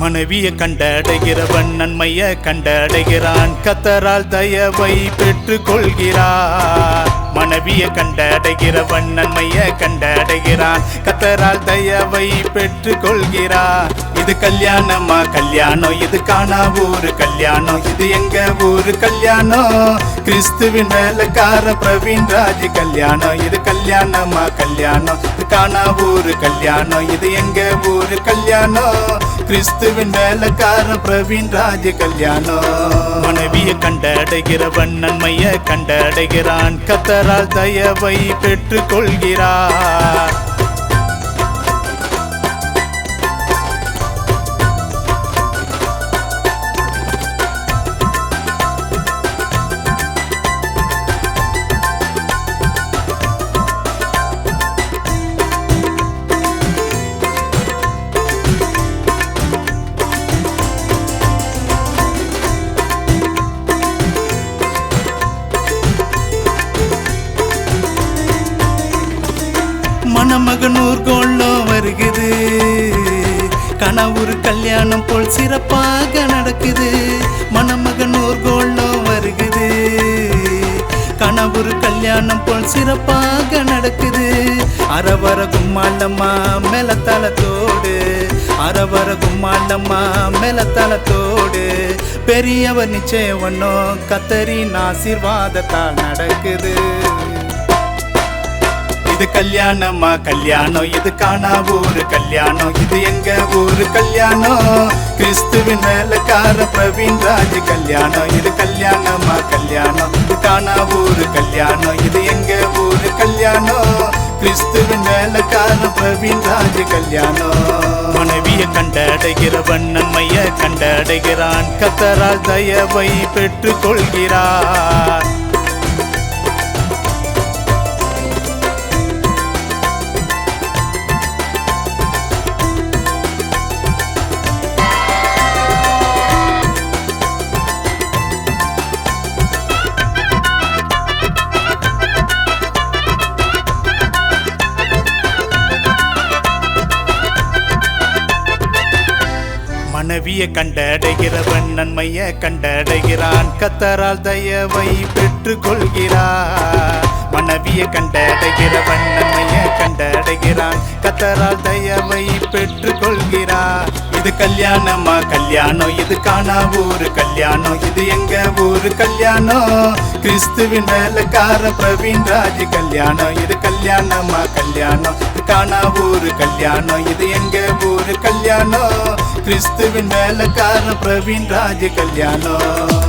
மனைவியை கண்டடைகிறவன் நன்மையை கண்டடைகிறான், கத்தரால் தயவை பெற்றுக் கொள்கிறான். மனைவியை கண்டடைகிறவன் நன்மையை கண்டடைகிறான், கத்தரால் தயவை பெற்றுக் கொள்கிறான். இது கல்யாணமா கல்யாணம், இது காணா ஊரு கல்யாணம், இது எங்க ஊரு கல்யாணம், கிறிஸ்துவின் வேலைக்கார பிரவீன் ராஜ் கல்யாணம். இது கல்யாணமா கல்யாணம், இது காணா ஊரு கல்யாணம், இது எங்க ஊரு கல்யாணம், கிறிஸ்துவின் வேலைக்கார பிரவீன் ராஜ் கல்யாணம். மனைவியை கண்டடைகிறவன் நன்மையை கண்டடைகிறான், கத்தரால் தயவை பெற்றுக் கொள்கிறார். மணமகனூர் கோலம் வருகுது, கனவுரு கல்யாணம் போல் சிறப்பாக நடக்குது. மணமகனூர் கோலம் வருகுது, கனவுரு கல்யாணம் போல் சிறப்பாக நடக்குது. அரவர கும்மாளம்மா மேலத்தளத்தோடு, அரவர கும்மாளம்மா மேலத்தளத்தோடு, பெரியவர் நிச்சயவனோ கத்தரின் ஆசீர்வாதத்தால் நடக்குது. இது கல்யாணமா கல்யாணம், இது காணா ஊரு கல்யாணம், இது எங்க ஊரு கல்யாணம், கிறிஸ்துவின் வேலைக்கார பிரவீன் ராஜ் கல்யாணம். இது கல்யாணமா கல்யாணம், இது காணா ஊரு கல்யாணம், இது எங்க ஊரு கல்யாணம், கிறிஸ்துவின் வேலைக்கார பிரவீன் ராஜ் கல்யாணம். மனைவியை கண்டடைகிறவன் நன்மையை கண்டடைகிறான், கத்தரால் தயவை பெற்றுக் கொள்கிறார். மனைவியை கண்டடைகிறவன் நன்மையை கண்டடைகிறான், கத்தரால் தயவை பெற்றுக் கொள்கிறார். மனைவியை கண்டடைகிறவன் நன்மையை கண்டடைகிறான், கத்தரால் தயவை பெற்றுக் கொள்கிறார். இது கல்யாணமா கல்யாணம், இது காணா ஊரு கல்யாணம், இது எங்க ஊரு கல்யாணம், கிறிஸ்துவின் வேலைக்கார பிரவீன் ராஜ் கல்யாணம். இது கல்யாணமா கல்யாணம், இது காணா ஊரு கல்யாணம், இது எங்க ஊரு கல்யாணம், கிறிஸ்துவின் வேலைக்கார பிரவீன் ராஜ் கல்யாணம்.